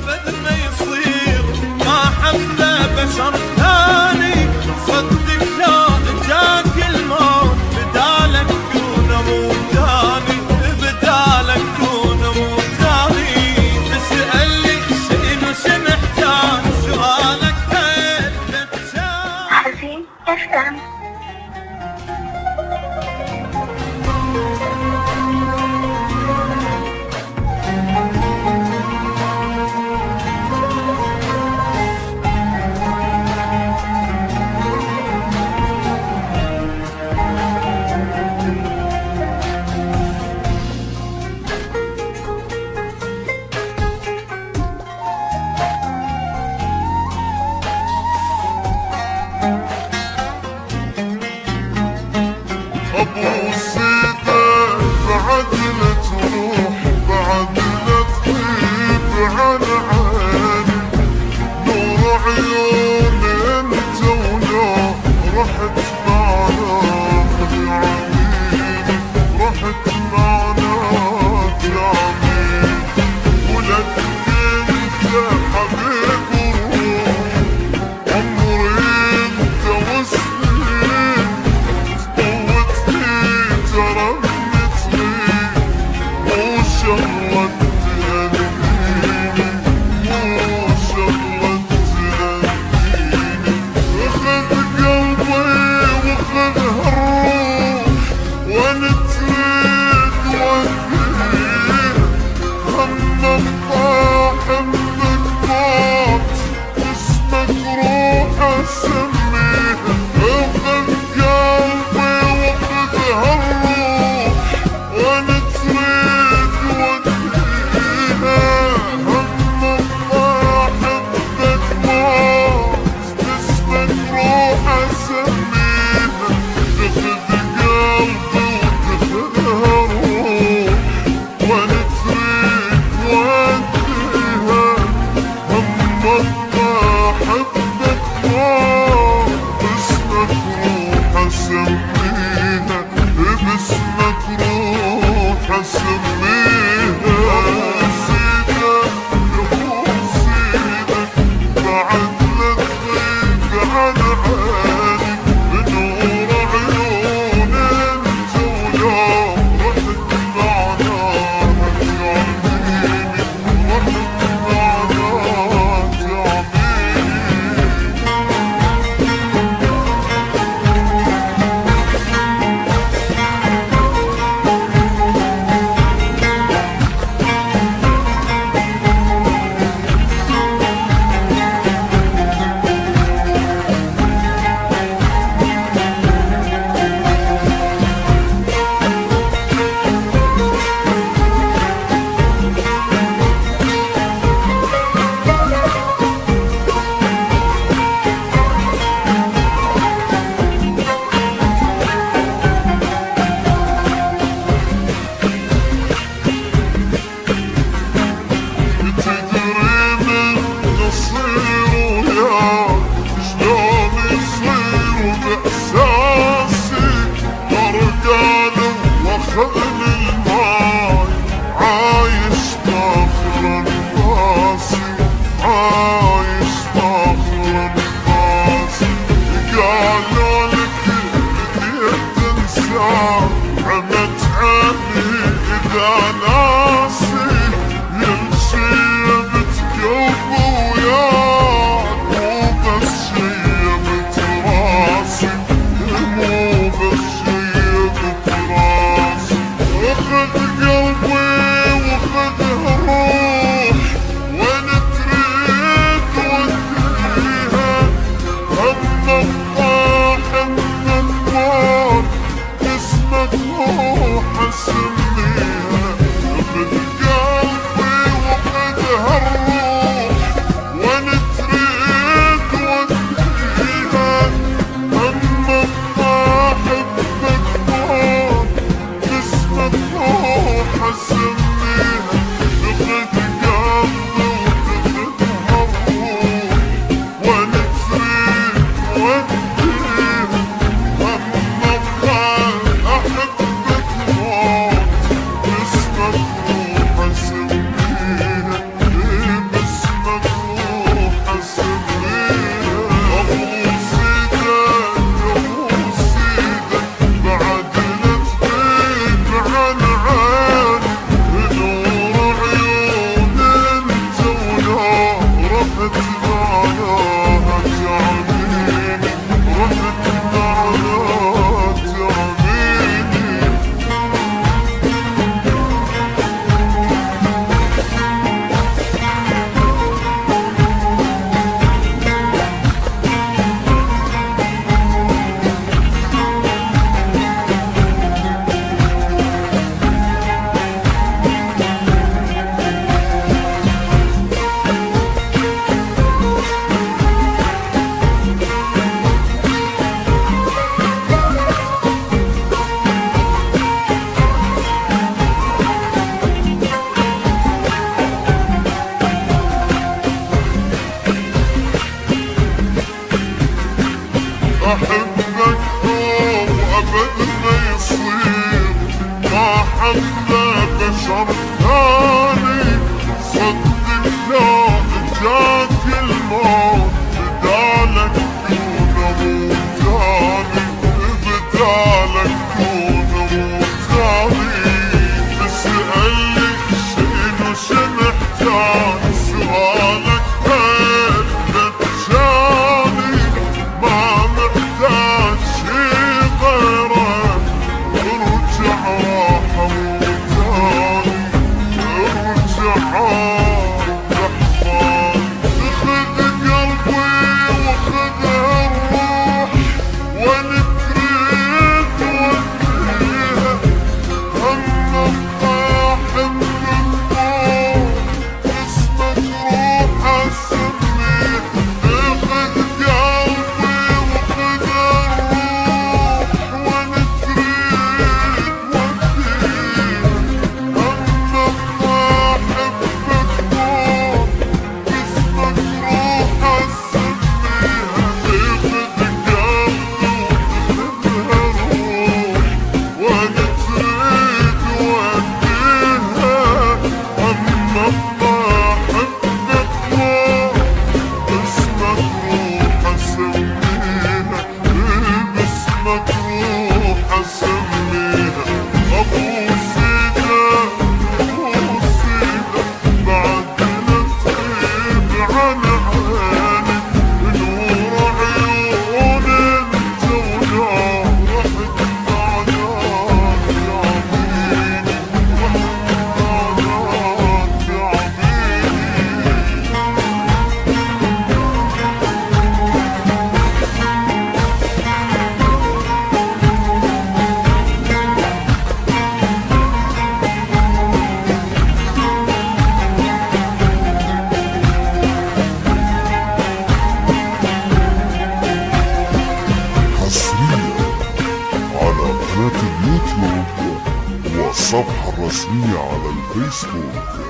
ابد ما يصير ما حبنا بشر ثاني صدق لو جاك الموت بدالك دون موت ثاني بدالك دون موت ثاني تسألني شنو محتاج سؤالك حزين FM. ابو سيده بعد لا تروح بعد لا تغيب عن عيني نور عيون انت ولو رحت معنا يعميني رحت معنا يعميني ولك انت حبيب روح عمري انت وسنين one تاني سؤالك هدتشاني ما محتاج شي غيرك ارجع حموداني ارجع رحمن خذ قلبي وخذ الروح وين تريد وديها انا بطاحن من فوق اسمك روح اسميه خذ قلبي وخذ الروح وين تريد وديها انا بطاحن من فوق اسمك روح اسميها خذ قلبي وخذ الروح وين تريد وديها اما بطاحن فوق اسمك روح اسميها باسمك روح اسميها ابو سيدة ابو سيدة بعد لا تغيب عن عيني نور عيون انت ونارك معناك يعميني معناك يعميني حصريا على قناة اليوتيوب والصفحة الرسمية على الفيسبوك.